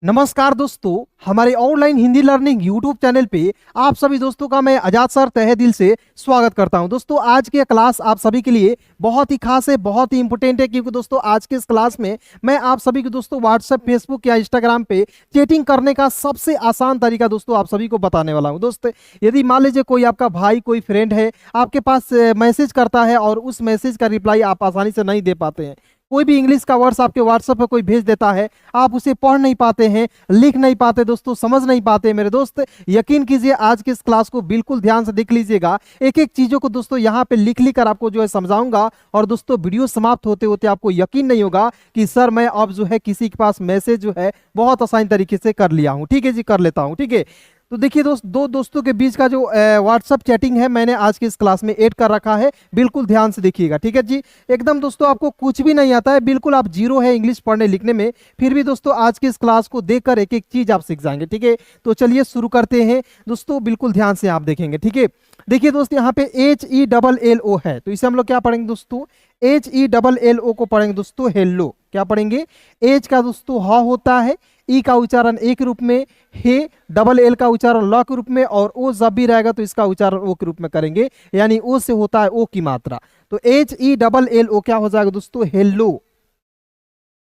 नमस्कार दोस्तों, हमारे online Hindi learning YouTube channel पे आप सभी दोस्तों का मैं आजाद सर तहे दिल से स्वागत करता हूं। दोस्तों आज की क्लास आप सभी के लिए बहुत ही खास है, बहुत ही इंपॉर्टेंट है, क्योंकि दोस्तों आज के इस क्लास में मैं आप सभी को दोस्तों व्हाट्सएप, फेसबुक या इंस्टाग्राम पे चैटिंग करने का सबसे आसान तरीका दोस्तों आप सभी को बताने वाला हूं। दोस्त यदि मान लीजिए कोई आपका भाई, कोई फ्रेंड है, आपके पास मैसेज करता है और उस मैसेज का रिप्लाई आप आसानी से नहीं दे पाते हैं, कोई भी इंग्लिश का वर्ड्स आपके व्हाट्सएप पे कोई भेज देता है, आप उसे पढ़ नहीं पाते हैं, लिख नहीं पाते दोस्तों, समझ नहीं पाते मेरे दोस्त, यकीन कीजिए आज की इस क्लास को बिल्कुल ध्यान से देख लीजिएगा। एक एक चीजों को दोस्तों यहाँ पे लिख लिख कर आपको जो है समझाऊंगा, और दोस्तों वीडियो समाप्त होते होते आपको यकीन नहीं होगा कि सर मैं अब जो है किसी के पास मैसेज जो है बहुत आसान तरीके से कर लिया हूँ। ठीक है जी, कर लेता हूँ। ठीक है, तो देखिए दो दोस्तों के बीच का जो व्हाट्सअप चैटिंग है मैंने आज की इस क्लास में ऐड कर रखा है, बिल्कुल ध्यान से देखिएगा। ठीक है जी, एकदम दोस्तों आपको कुछ भी नहीं आता है, बिल्कुल आप जीरो है इंग्लिश पढ़ने लिखने में, फिर भी दोस्तों आज की इस क्लास को देखकर एक एक चीज आप सीख जाएंगे। ठीक है, तो चलिए शुरू करते हैं दोस्तों, बिल्कुल ध्यान से आप देखेंगे। ठीक है, देखिए दोस्त यहाँ पे HELLO है, तो इसे हम लोग क्या पढ़ेंगे दोस्तों, HELLO को पढ़ेंगे दोस्तों हेलो। क्या पढ़ेंगे, एच का दोस्तों ह होता है, ई का उच्चारण ए के रूप में, हे डबल एल का उच्चारण ल के रूप में, और ओ जब भी रहेगा तो इसका उच्चारण ओ के रूप में करेंगे, यानी ओ से होता है ओ की मात्रा। तो HELLO क्या हो जाएगा दोस्तों, हेलो।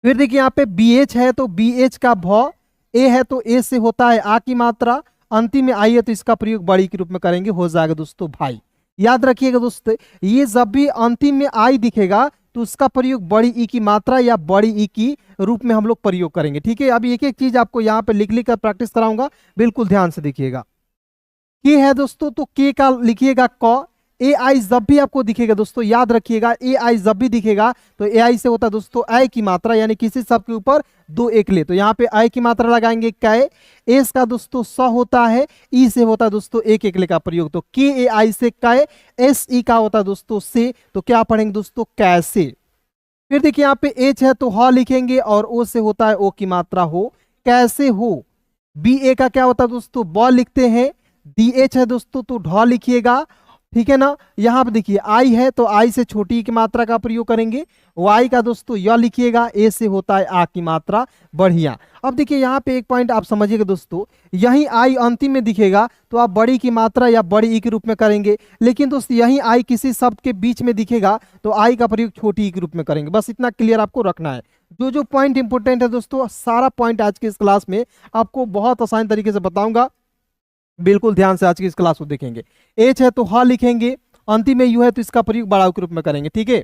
फिर देखिए यहाँ पे BH है तो BH का भ, ए है तो ए से होता है आ की मात्रा, अंतिम में आई है तो इसका प्रयोग बड़ी के रूप में करेंगे, हो जाएगा दोस्तों भाई। याद रखिएगा दोस्तों, ये जब भी अंतिम में आई दिखेगा तो उसका प्रयोग बड़ी ई की मात्रा या बड़ी ई की रूप में हम लोग प्रयोग करेंगे। ठीक है, अभी एक एक चीज आपको यहाँ पे लिख लिख कर प्रैक्टिस कराऊंगा, बिल्कुल ध्यान से देखिएगा। के है दोस्तों तो के का लिखिएगा क, ए आई जब भी आपको दिखेगा दोस्तों याद रखिएगा, ए आई जब भी दिखेगा तो ए आई से होता है दोस्तों आई की मात्रा, यानी किसी शब्द के ऊपर दो एक ले, तो यहाँ पे आई की मात्रा लगाएंगे कै। एस का दोस्तों स होता है, ई से होता है दोस्तों एक एक ले का प्रयोग, तो के ए आई से कै, एस ई का होता है दोस्तों से, तो क्या पढ़ेंगे दोस्तों कैसे। फिर देखिए यहाँ पे एच है तो ह लिखेंगे, और ओ से होता है ओ की मात्रा हो, कैसे हो। बी ए का क्या होता है दोस्तों, ब लिखते हैं, डी एच है दोस्तों तो ढ लिखिएगा। ठीक है ना, यहाँ पे देखिए आई है तो आई से छोटी की मात्रा का प्रयोग करेंगे, वाई का दोस्तों य लिखिएगा, ए से होता है आ की मात्रा, बढ़िया। अब देखिए यहाँ पे एक पॉइंट आप समझिएगा दोस्तों, यही आई अंतिम में दिखेगा तो आप बड़ी की मात्रा या बड़ी ई के रूप में करेंगे, लेकिन दोस्तों यही आई किसी शब्द के बीच में दिखेगा तो आई का प्रयोग छोटी ई के रूप में करेंगे। बस इतना क्लियर आपको रखना है। जो जो पॉइंट इंपोर्टेंट है दोस्तों, सारा पॉइंट आज की इस क्लास में आपको बहुत आसान तरीके से बताऊंगा, बिल्कुल ध्यान से आज की इस क्लास को देखेंगे। एच है तो ह लिखेंगे, अंतिम में यू है तो इसका प्रयोग बड़ा के रूप में करेंगे। ठीक है,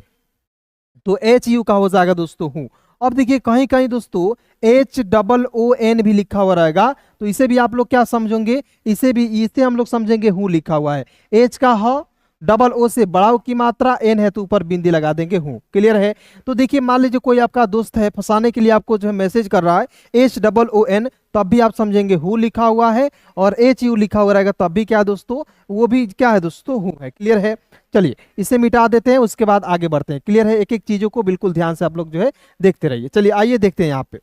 तो एच यू का हो जाएगा दोस्तों हूं। अब देखिए कहीं कहीं दोस्तों HOON भी लिखा हुआ रहेगा, तो इसे भी आप लोग क्या समझेंगे, इसे हम लोग समझेंगे हूं लिखा हुआ है। एच का ह, डबल ओ से बड़ा की मात्रा, एन है तो ऊपर बिंदी लगा देंगे हूं। क्लियर है, तो देखिए मान लीजिए कोई आपका दोस्त है, फंसाने के लिए आपको जो है मैसेज कर रहा है HOON, तब भी आप समझेंगे हु लिखा हुआ है, और HU लिखा हुआ रहेगा तब भी क्या दोस्तों, वो भी क्या है दोस्तों, हु है। क्लियर है, चलिए इसे मिटा देते हैं, उसके बाद आगे बढ़ते हैं। क्लियर है, एक एक चीजों को बिल्कुल ध्यान से आप लोग जो है देखते रहिए। चलिए आइए देखते हैं। यहाँ पे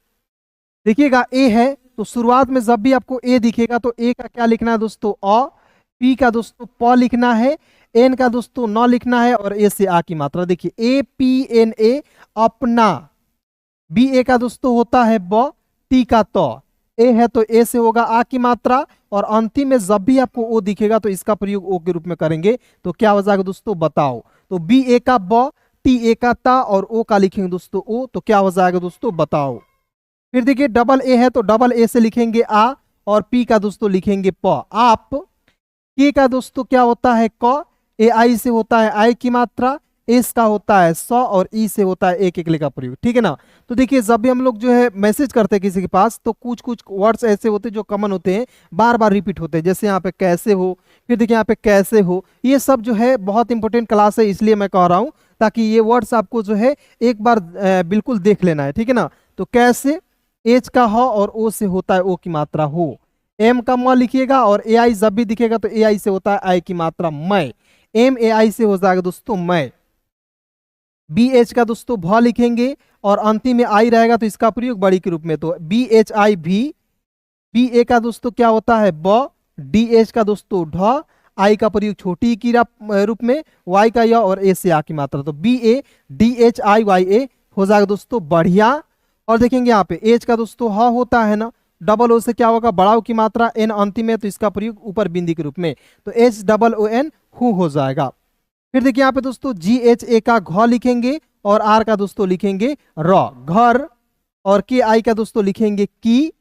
देखिएगा ए है तो शुरुआत में जब भी आपको ए दिखेगा तो ए का क्या लिखना है दोस्तों, अ, पी का दोस्तों प लिखना है, एन का दोस्तों न लिखना है, और ए से आ की मात्रा। देखिए APNA अपना, बी ए का दोस्तों होता है ब, टी का त, ए है तो ए से होगा आ की मात्रा, और अंतिम में जब भी आपको ओ दिखेगा तो इसका प्रयोग ओ के रूप में करेंगे, तो क्या हो जाएगा दोस्तों बताओ। तो बी ए का ब, टी ए का ता, और ओ का लिखेंगे दोस्तों ओ, तो क्या हो जाएगा दोस्तों बताओ। फिर देखिए डबल ए है तो डबल ए से लिखेंगे आ, और पी का दोस्तों लिखेंगे प, आप। के का दोस्तों क्या होता है क, ए आई से होता है आई की मात्रा, एस का होता है स, और ई से होता है एक एक ले का प्रयोग। ठीक है ना, तो देखिए जब भी हम लोग जो है मैसेज करते हैं किसी के पास, तो कुछ कुछ वर्ड्स ऐसे होते हैं जो कॉमन होते हैं, बार बार रिपीट होते हैं, जैसे यहाँ पे कैसे हो, फिर देखिए यहाँ पे कैसे हो, ये सब जो है बहुत इंपॉर्टेंट क्लास है, इसलिए मैं कह रहा हूँ ताकि ये वर्ड्स आपको जो है एक बार बिल्कुल देख लेना है। ठीक है ना, तो कैसे, एच का ह और ओ से होता है ओ की मात्रा हो, एम का म लिखिएगा, और ए आई जब भी दिखेगा तो ए आई से होता है आई की मात्रा मैं, एम ए आई से हो जाएगा दोस्तों मैं। बी एच का दोस्तों भ लिखेंगे, और अंतिम में आई रहेगा तो इसका प्रयोग बड़ी के रूप में, तो BHI भी। बी ए का दोस्तों क्या होता है ब, डी एच का दोस्तों ढ, आई का प्रयोग छोटी की रूप में, वाई का य, और ए से आ की मात्रा, तो BADHIYA हो जाएगा दोस्तों बढ़िया। और देखेंगे यहाँ पे एच का दोस्तों ह होता है ना, डबल ओ से क्या होगा, बड़ा ओ की मात्रा, एन अंतिम है तो इसका प्रयोग ऊपर बिंदी के रूप में, तो एच डबल ओ एन हु हो जाएगा। फिर देखिए यहाँ पे दोस्तों जी एच ए का घ लिखेंगे और आर का दोस्तों लिखेंगे र, घर, और के आई का दोस्तों लिखेंगे की,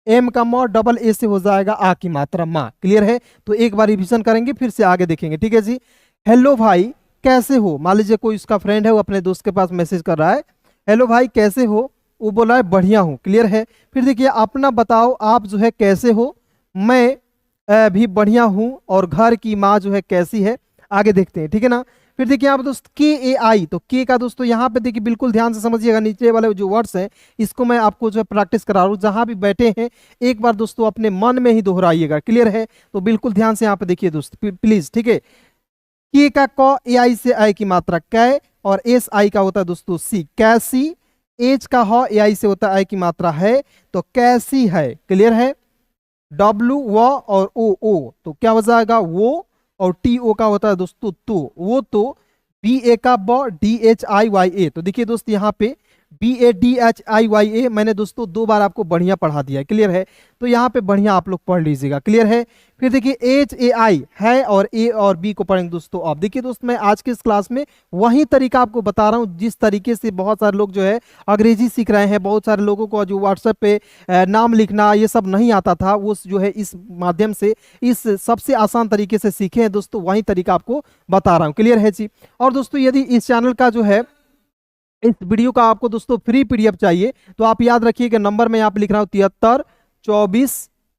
एम का म, डबल ए से हो जाएगा आ की मात्रा माँ। क्लियर है? तो एक बार रिवीजन करेंगे फिर से आगे देखेंगे। ठीक है जी। हेलो भाई कैसे हो, मान लीजिए कोई उसका फ्रेंड है, वो अपने दोस्त के पास मैसेज कर रहा है, हेलो भाई कैसे हो, वो बोला है बढ़िया हूँ। क्लियर है? फिर देखिए अपना बताओ आप जो है कैसे हो, मैं भी बढ़िया हूँ, और घर की माँ जो है कैसी है, आगे देखते हैं। ठीक है ना? फिर देखिए यहाँ पे दोस्त के ए आई, तो के का दोस्तों यहाँ पे देखिए बिल्कुल ध्यान से समझिएगा, नीचे वाले जो वर्ड्स हैं इसको मैं आपको जो है प्रैक्टिस करा रहा हूँ, जहां भी बैठे हैं एक बार दोस्तों अपने मन में ही दोहराइएगा। क्लियर है? तो बिल्कुल ध्यान से यहाँ पे देखिए दोस्त प्लीज। ठीक है? के का क, ए आई से आई की मात्रा कै, और एस आई का होता है दोस्तों सी, कैसी, एच का ह, ए आई से होता है आई की मात्रा है, तो कैसी है। क्लियर है? डब्लू व और ओ तो क्या हो जाएगा वो, और टी ओ का होता है दोस्तों तो, वो तो, बी ए का ब, D H I Y A, तो देखिए दोस्त यहाँ पे B A D H I Y A मैंने दोस्तों 2 बार आपको बढ़िया पढ़ा दिया है। क्लियर है? तो यहाँ पे बढ़िया आप लोग पढ़ लीजिएगा। क्लियर है? फिर देखिए एच ए आई है, और ए और बी को पढ़ेंगे दोस्तों। अब देखिए दोस्त मैं आज के इस क्लास में वही तरीका आपको बता रहा हूँ जिस तरीके से बहुत सारे लोग जो है अंग्रेजी सीख रहे हैं, बहुत सारे लोगों को जो व्हाट्सएप पे नाम लिखना ये सब नहीं आता था, वो जो है इस माध्यम से इस सबसे आसान तरीके से सीखे हैं दोस्तों, वही तरीका आपको बता रहा हूँ। क्लियर है जी? और दोस्तों यदि इस चैनल का जो है इस वीडियो का आपको दोस्तों फ्री पीडीएफ चाहिए तो आप याद रखिएगा नंबर में यहाँ पे लिख रहा हूँ 73 24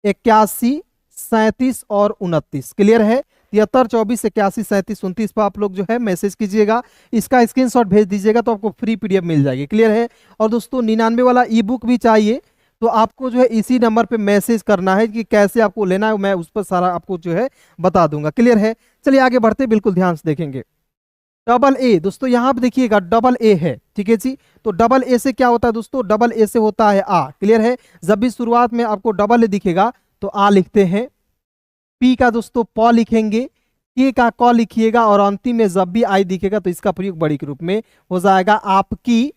81 37 और 29। क्लियर है? 73 24 81 37 29 पर आप लोग जो है मैसेज कीजिएगा, इसका स्क्रीनशॉट भेज दीजिएगा तो आपको फ्री पीडीएफ मिल जाएगी। क्लियर है? और दोस्तों 99 वाला ई बुक भी चाहिए तो आपको जो है इसी नंबर पे मैसेज करना है कि कैसे आपको लेना है, मैं उस पर सारा आपको जो है बता दूंगा। क्लियर है? चलिए आगे बढ़ते बिल्कुल ध्यान से देखेंगे। डबल ए दोस्तों यहाँ पे देखिएगा डबल ए है। ठीक है जी? तो डबल ए से क्या होता है दोस्तों, डबल ए से होता है आ। क्लियर है? जब भी शुरुआत में आपको डबल ए दिखेगा तो आ लिखते हैं, पी का दोस्तों प लिखेंगे, के का क लिखिएगा, और अंतिम में जब भी आई दिखेगा तो इसका प्रयोग बड़ी के रूप में हो जाएगा आपकी।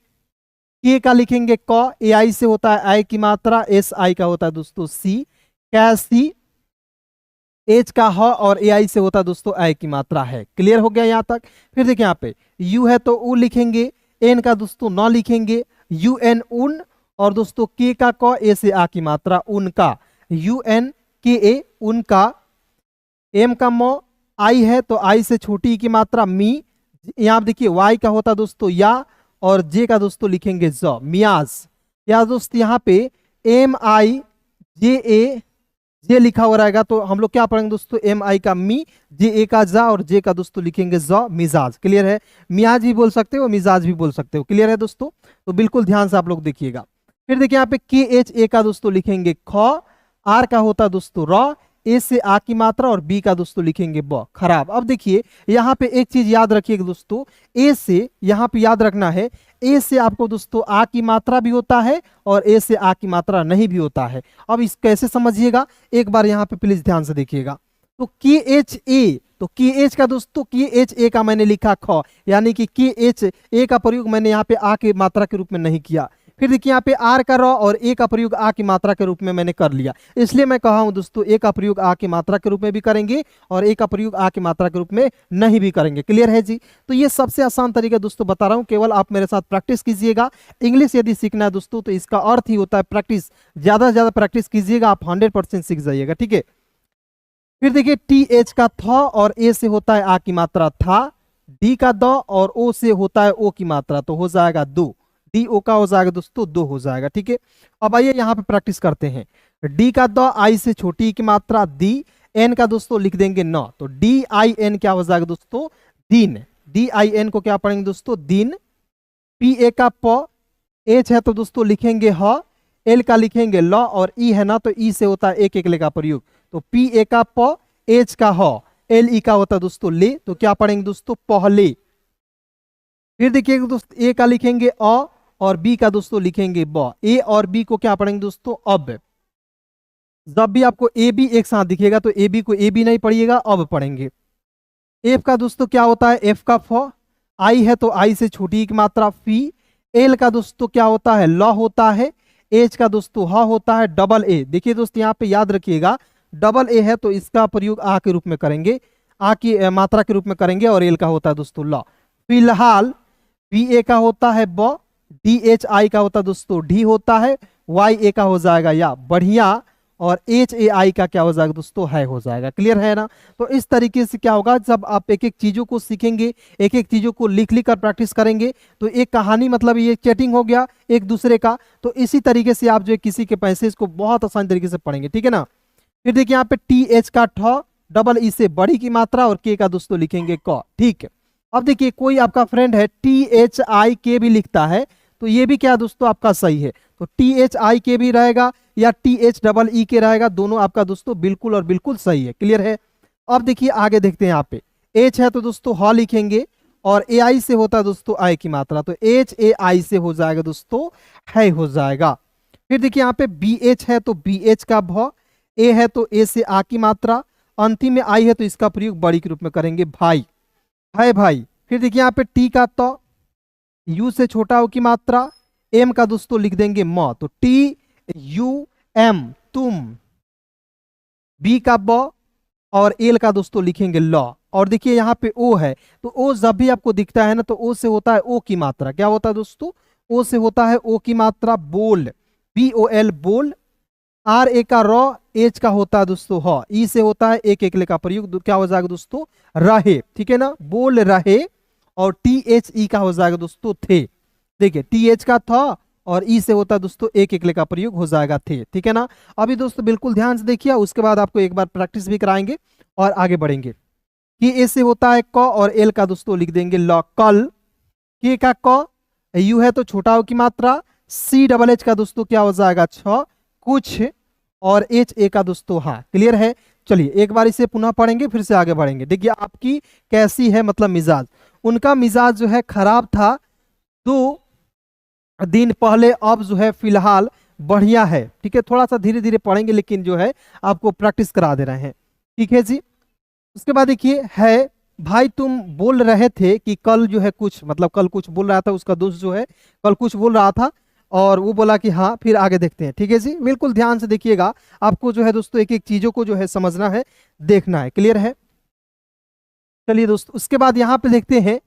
के का लिखेंगे क, ए आई से होता है आई की मात्रा, एस आई का होता है दोस्तों सी, कैसी, एच का ह, और ए आई से होता है दोस्तों आई की मात्रा है। क्लियर हो गया यहाँ तक? फिर देखिए यहाँ पे यू है तो उ लिखेंगे, एन का दोस्तों न लिखेंगे, यू एन उन, और दोस्तों के का क, ए से आ की मात्रा उनका, यू एन के ए उनका, एम का म, आई है तो आई से छोटी की मात्रा मी, यहाँ देखिए वाई का होता दोस्तों या, और जे का दोस्तों लिखेंगे ज, मियाज। या दोस्त यहाँ पे एम आई जे ए, जे लिखा हो रहेगा तो हम लोग क्या पढ़ेंगे दोस्तों, एम आई का मी, जे ए का जा, और जे का दोस्तों लिखेंगे ज, मिजाज। क्लियर है? मियाज भी बोल सकते हो, मिजाज भी बोल सकते हो। क्लियर है दोस्तों? तो बिल्कुल ध्यान से आप लोग देखिएगा। फिर देखिए यहाँ पे के एच ए का दोस्तों लिखेंगे ख, आर का होता है दोस्तों र, ए से आ की मात्रा, और बी का दोस्तों लिखेंगे ब, खराब। अब देखिए यहाँ पे एक चीज याद रखिएगा दोस्तों, ए से यहाँ पे याद रखना है, ए से आपको दोस्तों आ की मात्रा भी होता है और ए से आ की मात्रा नहीं भी होता है। अब इस कैसे समझिएगा, एक बार यहाँ पे प्लीज ध्यान से देखिएगा। तो के एच ए, तो के एच का दोस्तों के एच ए का मैंने लिखा ख, यानी कि के एच ए का प्रयोग मैंने यहाँ पे आ की मात्रा के रूप में नहीं किया। फिर देखिए यहाँ पे आर का र और ए का प्रयोग आ की मात्रा के रूप में मैंने कर लिया, इसलिए मैं कहा हूं दोस्तों ए का प्रयोग आ की मात्रा के रूप में भी करेंगे और ए का प्रयोग आ की मात्रा के रूप में नहीं भी करेंगे। क्लियर है जी? तो ये सबसे आसान तरीका दोस्तों बता रहा हूं, केवल आप मेरे साथ प्रैक्टिस कीजिएगा। इंग्लिश यदि सीखना है दोस्तों तो इसका अर्थ ही होता है प्रैक्टिस, ज्यादा से ज्यादा प्रैक्टिस कीजिएगा, आप 100% सीख जाइएगा। ठीक है? फिर देखिए टी एच का थ और ए से होता है आ की मात्रा था, डी का द और ओ से होता है ओ की मात्रा, तो हो जाएगा दो, डी ओ का हो जाएगा दोस्तों दो हो जाएगा। ठीक है? अब आइए यहाँ पे प्रैक्टिस करते हैं। डी का द आई से छोटी की मात्रा दी, एन का दोस्तों लिख देंगे न, तो डी आई एन क्या हो जाएगा दोस्तों, दिन। डी आई एन को क्या पढ़ेंगे दोस्तों, दिन। पी ए का प, एच है तो दोस्तों लिखेंगे ह, एल का लिखेंगे ल, और ई है ना तो ई से होता है एक एक ले का प्रयोग, तो पी ए का प, एच का ह, एल ई का होता है दोस्तों ले, तो क्या पढ़ेंगे दोस्तों, पहले। फिर देखिएगा दोस्तों ए का लिखेंगे अ और बी का दोस्तों लिखेंगे ब, ए और बी को क्या पढ़ेंगे दोस्तों, अब। जब भी आपको ए बी एक साथ दिखेगा तो ए बी को ए बी नहीं पढ़िएगा, अब पढ़ेंगे। एफ का दोस्तों क्या होता है, एफ का फ, आई है तो आई से छोटी की मात्रा फी, एल का दोस्तों क्या होता है, ल होता है, एच का दोस्तों ह होता है डबल ए। देखिए दोस्तों यहाँ पे याद रखिएगा, डबल ए है तो इसका प्रयोग आ के रूप में करेंगे, आ की मात्रा के रूप में करेंगे, और एल का होता है दोस्तों ल। फिलहाल बी ए का होता है ब, डी एच आई का होता है दोस्तों डी होता है, वाई ए का हो जाएगा या बढ़िया, और एच ए आई का क्या हो जाएगा दोस्तों है हो जाएगा। क्लियर है ना। तो इस तरीके से क्या होगा, जब आप एक एक चीजों को सीखेंगे, एक एक चीजों को लिख लिख कर प्रैक्टिस करेंगे, तो एक कहानी मतलब ये चैटिंग हो गया एक दूसरे का। तो इसी तरीके से आप जो है किसी के पैसेज को बहुत आसान तरीके से पढ़ेंगे, ठीक है ना। फिर देखिए यहाँ पे टी एच का ठ, डबल ई से बड़ी की मात्रा, और के का दोस्तों लिखेंगे क। ठीक है, अब देखिए कोई आपका फ्रेंड है टी एच आई के भी लिखता है, तो ये भी क्या दोस्तों आपका सही है। तो टी एच आई के भी रहेगा या टी एच डबल ई के रहेगा, दोनों आपका दोस्तों बिल्कुल और बिल्कुल सही है। क्लियर है। अब देखिए आगे देखते हैं, यहाँ पे एच है तो दोस्तों ह लिखेंगे, और ए आई से होता है दोस्तों आई की मात्रा, तो एच ए आई से हो जाएगा दोस्तों है हो जाएगा। फिर देखिए यहाँ पे बी एच है तो बी एच का भ, ए है तो ए से आ की मात्रा, अंतिम में आई है तो इसका प्रयोग बड़ी के रूप में करेंगे भाई, है भाई। फिर देखिए यहाँ पे टी का तो यू से छोटा हो की मात्रा, एम का दोस्तों लिख देंगे म, तो टी यू एम तुम, बी का ब, और एल का दोस्तों लिखेंगे ल। और देखिए यहाँ पे ओ है, तो ओ जब भी आपको दिखता है ना, तो ओ से होता है ओ की मात्रा, क्या होता है दोस्तों ओ से होता है ओ की मात्रा बोल, बी ओ एल बोल। आर ए का र, एच का होता है दोस्तों ह, ई से होता है एक एकले का प्रयोग, क्या हो जाएगा दोस्तों रहे, ठीक है ना, बोल रहे। और टी एच ई का हो जाएगा दोस्तों थे। देखिए टी एच का था और ई से होता है दोस्तों एक एकले का प्रयोग हो जाएगा थे, ठीक है ना। अभी दोस्तों बिल्कुल ध्यान से देखिए, उसके बाद आपको एक बार प्रैक्टिस भी कराएंगे और आगे बढ़ेंगे। कि ए से होता है क, और एल का दोस्तों लिख देंगे ल, कल। के का क, यू है तो छोटा हो की मात्रा, सी डबल एच का दोस्तों क्या हो जाएगा छ, कुछ, और एच ए का दोस्तों हाँ। क्लियर है। चलिए एक बार इसे पुनः पढ़ेंगे, फिर से आगे बढ़ेंगे। देखिए आपकी कैसी है मतलब मिजाज, उनका मिजाज जो है खराब था 2 दिन पहले, अब जो है फिलहाल बढ़िया है। ठीक है, थोड़ा सा धीरे धीरे पढ़ेंगे, लेकिन जो है आपको प्रैक्टिस करा दे रहे हैं। ठीक है जी। उसके बाद देखिए है भाई तुम बोल रहे थे कि कल जो है कुछ, मतलब कल कुछ बोल रहा था, उसका दोस्त जो है कल कुछ बोल रहा था, और वो बोला कि हाँ। फिर आगे देखते हैं। ठीक है जी, बिल्कुल ध्यान से देखिएगा, आपको जो है दोस्तों एक एक चीजों को जो है समझना है, देखना है। क्लियर है। चलिए दोस्तों उसके बाद यहाँ पे देखते हैं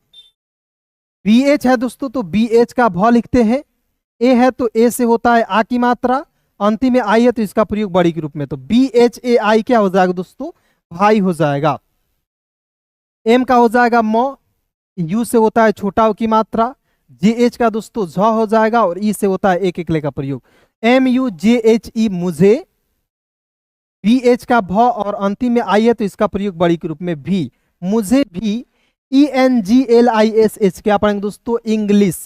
बी एच है दोस्तों, तो बी एच का भ लिखते हैं। ए है तो ए से होता है आ की मात्रा, अंतिम में आई है तो इसका प्रयोग बड़ी के रूप में, तो बी एच ए आई क्या हो जाएगा दोस्तों भाई हो जाएगा। एम का हो जाएगा म, यू से होता है छोटा हो की मात्रा, जे एच का दोस्तों झ हो जाएगा, और ई से होता है एक एकले का प्रयोग, M U J H E मुझे। बी एच का भ और अंतिम में आई है तो इसका प्रयोग बड़ी के रूप में भी, मुझे भी। E N G L I S H क्या पढ़ेंगे दोस्तों इंग्लिश,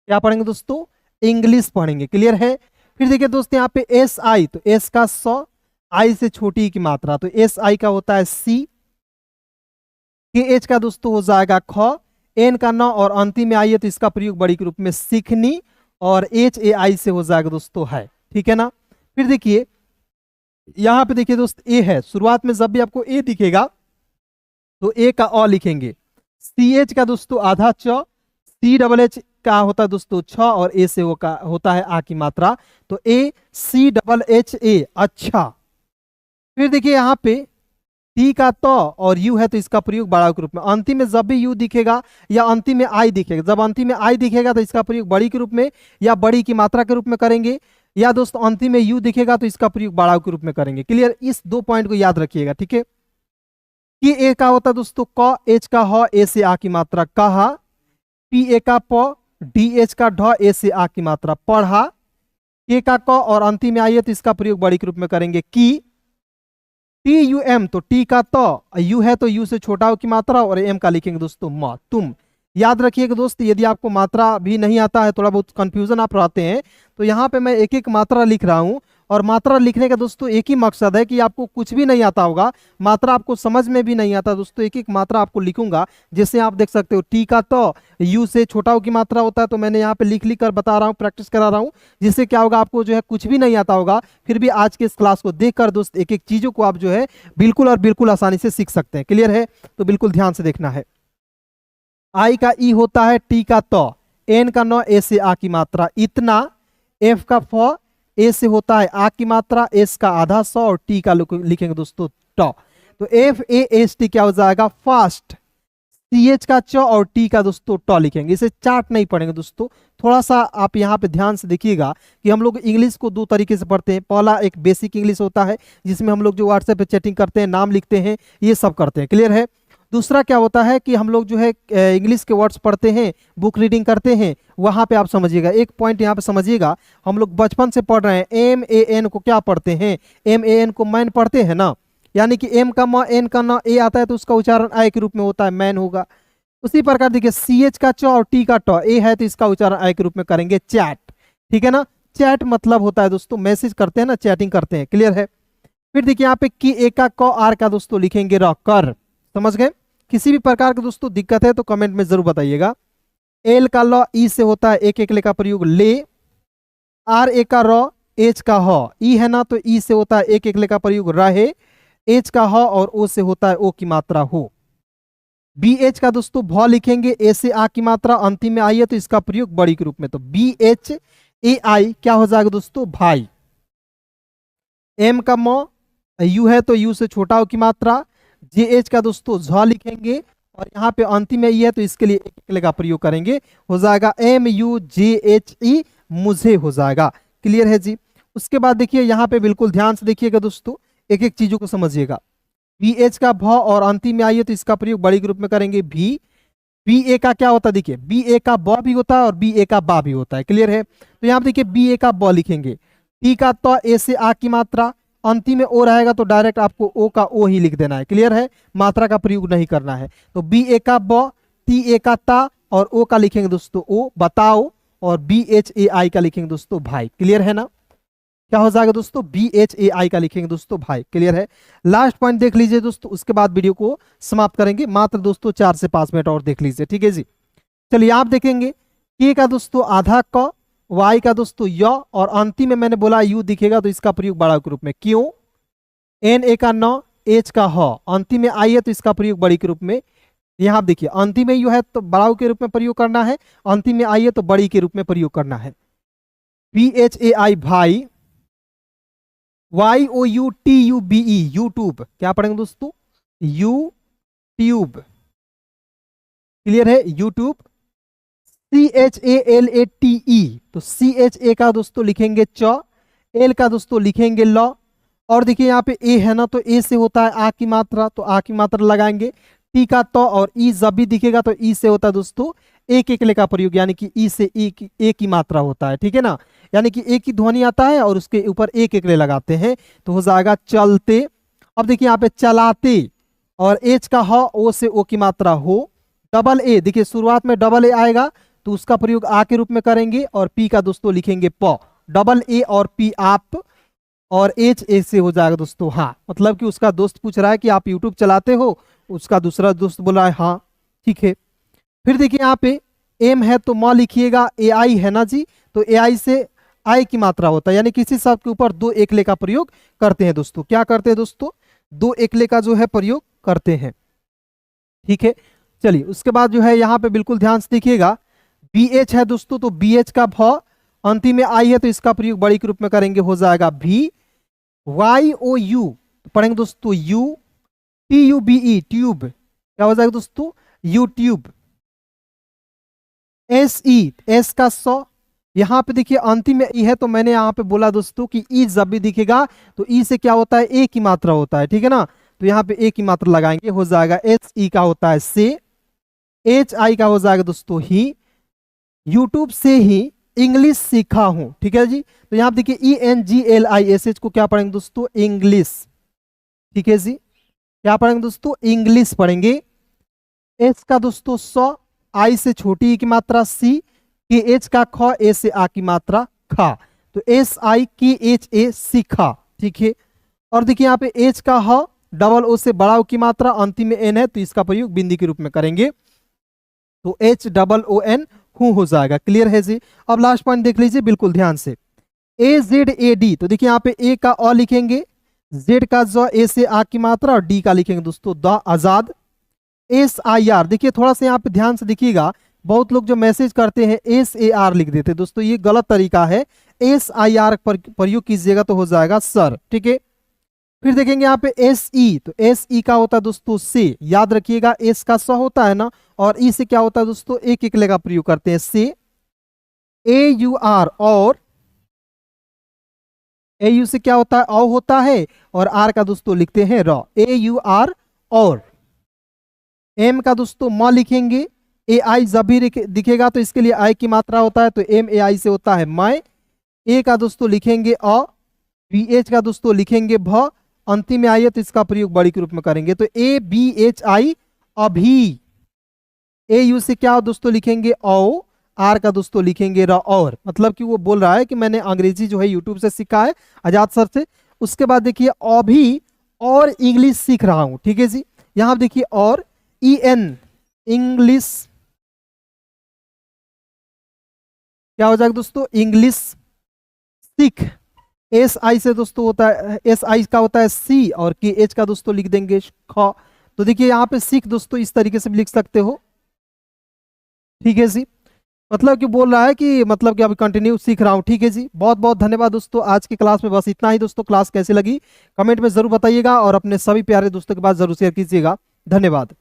क्या पढ़ेंगे दोस्तों इंग्लिश पढ़ेंगे। क्लियर है। फिर देखिए दोस्तों यहाँ पे एस आई, तो एस का स, आई से छोटी की मात्रा, तो एस आई का होता है सी। के एच का दोस्तों हो जाएगा ख, एन का न, और अंतिम में आई है तो इसका प्रयोग बड़ी के रूप में सीखनी, और एच ए आई से हो जाएगा दोस्तों है। ठीक है ना। फिर देखिए यहाँ पे देखिए दोस्त ए है, शुरुआत में जब भी आपको ए दिखेगा तो ए का अ लिखेंगे, सी एच का दोस्तों आधा च, सी डबल एच का होता है दोस्तों छ, और ए से होता है आ की मात्रा, तो ए सी डबल एच ए अच्छा। फिर देखिए यहाँ पे टी का तो और यू है तो इसका प्रयोग बड़ा के रूप में, अंतिम में जब भी यू दिखेगा या अंतिम में आई दिखेगा, जब अंतिम में आई दिखेगा तो इसका प्रयोग बड़ी के रूप में या बड़ी की मात्रा के रूप में करेंगे, या दोस्तों अंतिम में यू दिखेगा तो इसका प्रयोग बड़ा के रूप में करेंगे। क्लियर। इस 2 पॉइंट को याद रखिएगा। ठीक है। कि ए का होता है दोस्तों क, एच का ह, ए से आ की मात्रा कहा, पी ए का प, डी एच का ढ, ए से आ की मात्रा पढ़ा, के का क और अंतिम में आई है तो इसका प्रयोग बड़ी के रूप में करेंगे की। टी यू एम, तो टी का तो, यू है तो यू से छोटा हो की मात्रा, और एम का लिखेंगे दोस्तों म, तुम। याद रखिएगा दोस्त, यदि आपको मात्रा भी नहीं आता है, थोड़ा बहुत कंफ्यूजन आप रहते हैं, तो यहाँ पे मैं एक एक मात्रा लिख रहा हूँ, और मात्रा लिखने का दोस्तों एक ही मकसद है कि आपको कुछ भी नहीं आता होगा, मात्रा आपको समझ में भी नहीं आता दोस्तों, एक एक मात्रा आपको लिखूंगा। जैसे आप देख सकते हो टी का तो यू से छोटा हो की मात्रा होता है, तो मैंने यहाँ पे लिख लिख कर बता रहा हूँ, प्रैक्टिस करा रहा हूँ, जिससे क्या होगा आपको जो है कुछ भी नहीं आता होगा, फिर भी आज के इस क्लास को देखकर दोस्त एक एक चीजों को आप जो है बिल्कुल और बिल्कुल आसानी से सीख सकते हैं। क्लियर है। तो बिल्कुल ध्यान से देखना है। आई का ई होता है टी का तो, एन का न, ए से आ की मात्रा इतना, एफ का फ, ए से होता है आ की मात्रा, एस का आधा स और टी का लिखेंगे दोस्तों ट। तो एफ ए एस टी क्या हो जाएगा फास्ट, सी एच का च और टी का दोस्तों ट लिखेंगे। इसे चार्ट नहीं पढ़ेंगे दोस्तों, थोड़ा सा आप यहाँ पे ध्यान से देखिएगा कि हम लोग इंग्लिश को दो तरीके से पढ़ते हैं। पहला एक बेसिक इंग्लिश होता है जिसमें हम लोग जो व्हाट्सएप पे चैटिंग करते हैं, नाम लिखते हैं, ये सब करते हैं, क्लियर है। दूसरा क्या होता है कि हम लोग जो है इंग्लिश के वर्ड्स पढ़ते हैं, बुक रीडिंग करते हैं, वहाँ पे आप समझिएगा एक पॉइंट यहाँ पे समझिएगा। हम लोग बचपन से पढ़ रहे हैं, एम ए एन को क्या पढ़ते हैं, एम ए एन को मैन पढ़ते हैं ना, यानी कि एम का म एन का न ए आता है तो उसका उच्चारण आय के रूप में होता है, मैन होगा। उसी प्रकार देखिए सी एच का च और टी का ट ए है तो इसका उच्चारण आय के रूप में करेंगे चैट, ठीक है ना। चैट मतलब होता है दोस्तों मैसेज करते हैं ना, चैटिंग करते हैं, क्लियर है। फिर देखिए यहाँ पे की ए का क आर का दोस्तों लिखेंगे र कर, समझ गए। किसी भी प्रकार की दोस्तों दिक्कत है तो कमेंट में जरूर बताइएगा। एल का ल ई से होता है एक एकले का प्रयोग ले, आर ए का र एच का ह ई है ना तो ई से होता है एक एकले का प्रयोग रहे, एच का ह और ओ से होता है ओ की मात्रा हो। बी एच का दोस्तों भ लिखेंगे, ए से आ की मात्रा अंतिम में आई है तो इसका प्रयोग बड़ी के रूप में, तो बी एच ए आई क्या हो जाएगा दोस्तों भाई। एम का म यू है तो यू से छोटा ओ की मात्रा, जे एच का दोस्तों झ लिखेंगे और यहाँ पे अंतिम में ई है तो इसके लिए एक एकले का प्रयोग करेंगे, हो जाएगा M U J H E मुझे हो जाएगा, क्लियर है जी। उसके बाद देखिए यहाँ पे बिल्कुल ध्यान से देखिएगा दोस्तों, एक एक चीजों को समझिएगा। बी एच का भ और अंतिम में आई है तो इसका प्रयोग बड़ी ग्रुप में करेंगे भी। बी ए का क्या होता है देखिए, बी ए का ब भी होता है और बी ए का बा भी होता है, क्लियर है। तो यहाँ पे देखिए बी ए का ब लिखेंगे, टी का तो ए से आ की मात्रा, अंतिम में ओ रहेगा तो डायरेक्ट आपको ओ का ओ ही लिख देना है, क्लियर है, मात्रा का प्रयोग नहीं करना है। तो बी ए का ब, टी ए का ता और ओ का लिखेंगे दोस्तों ओ बताओ, और बी एच ए आई का लिखेंगे दोस्तों भाई, क्लियर है ना। क्या हो जाएगा दोस्तों बी एच ए आई का लिखेंगे दोस्तों भाई, क्लियर है। लास्ट पॉइंट देख लीजिए दोस्तों, उसके बाद वीडियो को समाप्त करेंगे, मात्र दोस्तों 4 से 5 मिनट और देख लीजिए, ठीक है जी। चलिए आप देखेंगे के का दोस्तों आधा क, वाई का दोस्तों य और अंतिम में मैंने बोला यू दिखेगा तो इसका प्रयोग बड़ा के रूप में क्यों, एन ए का न, एच का ह, अंतिम में आई है तो इसका प्रयोग बड़ी के रूप में। यहाँ देखिए अंतिम में यू है तो बड़ा के रूप में प्रयोग करना है, अंतिम में आई है तो बड़ी के रूप में प्रयोग करना है। बी एच ए आई भाई, Y O U T U B E YouTube, क्या पढ़ेंगे दोस्तों यू ट्यूब, क्लियर है YouTube. C H A L A T E, तो सी एच ए का दोस्तों लिखेंगे च, एल का दोस्तों लिखेंगे ल, और देखिए यहाँ पे ए है ना तो ए से होता है आ की मात्रा तो आ की मात्रा लगाएंगे, टी का तो और ई जब भी दिखेगा तो ई से होता है दोस्तों एक एकले का प्रयोग, यानी कि ई से ए की मात्रा होता है, ठीक है ना, यानी कि एक की ध्वनि आता है और उसके ऊपर एक एकले लगाते हैं तो हो जाएगा चलते। अब देखिए यहाँ पे चलाते और एच का ह ओ से ओ की मात्रा हो, डबल ए देखिए शुरुआत में डबल ए आएगा तो उसका प्रयोग आ के रूप में करेंगे, और पी का दोस्तों लिखेंगे प, डबल ए और पी आप, और एच ए से हो जाएगा दोस्तों हाँ, मतलब कि उसका दोस्त पूछ रहा है कि आप यूट्यूब चलाते हो, उसका दूसरा दोस्त बोला है हाँ, ठीक है। फिर देखिए यहाँ पे एम है तो म लिखिएगा, ए आई है ना जी, तो ए आई से आई की मात्रा होता है, यानी किसी शब्द के ऊपर दो एकले का प्रयोग करते हैं दोस्तों, क्या करते हैं दोस्तों दो एकले का जो है प्रयोग करते हैं, ठीक है। चलिए उसके बाद जो है यहाँ पे बिल्कुल ध्यान से देखिएगा, बी एच है दोस्तों तो बी एच का भ अंतिम में आई है तो इसका प्रयोग बड़ी के रूप में करेंगे, हो जाएगा भी। वाई ओ यू पढ़ेंगे दोस्तों U, T U B E tube, क्या हो जाएगा दोस्तों यूट्यूब। एस ई, एस का स, यहाँ पे देखिए अंतिम में ई है तो मैंने यहाँ पे बोला दोस्तों कि ई जब भी दिखेगा तो ई से क्या होता है ए की मात्रा होता है, ठीक है ना, तो यहाँ पे ए की मात्रा लगाएंगे, हो जाएगा एच ई का होता है से, एच आई का हो जाएगा दोस्तों ही, यूट्यूब से ही इंग्लिश सीखा हूं, ठीक है जी। तो यहाँ पे देखिए E N G L I S H को क्या पढ़ेंगे दोस्तों इंग्लिश, ठीक है जी, क्या पढ़ेंगे दोस्तों इंग्लिश पढ़ेंगे। एच का दोस्तों स, आई से छोटी ई की मात्रा सी, के एच का ख, ए से आ की मात्रा खा, तो एस आई के एच ए सीखा, ठीक है। और देखिए यहाँ पे एच का ह, डबल ओ से बड़ा ओ की मात्रा, अंतिम में एन है तो इसका प्रयोग बिंदी के रूप में करेंगे, तो एच डबल ओ एन हूं हो जाएगा, क्लियर है जी। अब लास्ट पॉइंट देख लीजिए बिल्कुल ध्यान से, ए जेड ए डी, तो देखिए यहाँ पे ए का अ लिखेंगे, जेड का ज, ए से आ की मात्रा और डी का लिखेंगे दोस्तों the Azad. S I R, देखिए थोड़ा सा यहाँ पे ध्यान से देखिएगा, बहुत लोग जो मैसेज करते हैं एस ए आर लिख देते हैं दोस्तों, ये गलत तरीका है, SIR प्रयोग कीजिएगा तो हो जाएगा सर। ठीक है, फिर देखेंगे यहाँ पे SE, तो SE का होता है दोस्तों से, याद रखिएगा S का स होता है ना, और E से क्या होता है दोस्तों, एक एकले का प्रयोग करते हैं से। AUR और AU से क्या होता है, औ होता है, और R का दोस्तों लिखते हैं र, AUR और। M का दोस्तों म लिखेंगे, AI जब भी दिखेगा तो इसके लिए I की मात्रा होता है, तो MAI से होता है मैं। A का दोस्तों लिखेंगे अ, BH का दोस्तों लिखेंगे भ, अंतिम में आइए तो इसका प्रयोग बड़ी के रूप में करेंगे, तो ABHI अभी। AU से क्या दोस्तों लिखेंगे औ, R का दोस्तों लिखेंगे र और। मतलब कि वो बोल रहा है कि मैंने अंग्रेजी जो है यूट्यूब से सीखा है आजाद सर से। उसके बाद देखिए अभी और इंग्लिश सीख रहा हूं। ठीक है जी, यहां देखिए और EN इंग्लिश, क्या हो जाएगा दोस्तों, इंग्लिश सीख। SI से दोस्तों होता है, SI का होता है C, और KH का दोस्तों लिख देंगे ख। तो देखिए यहाँ पे सीख दोस्तों इस तरीके से भी लिख सकते हो। ठीक है जी, मतलब कि बोल रहा है कि मतलब कि अभी कंटिन्यू सीख रहा हूँ। ठीक है जी, बहुत बहुत धन्यवाद दोस्तों, आज की क्लास में बस इतना ही दोस्तों। क्लास कैसी लगी कमेंट में जरूर बताइएगा, और अपने सभी प्यारे दोस्तों के पास जरूर शेयर कीजिएगा। धन्यवाद।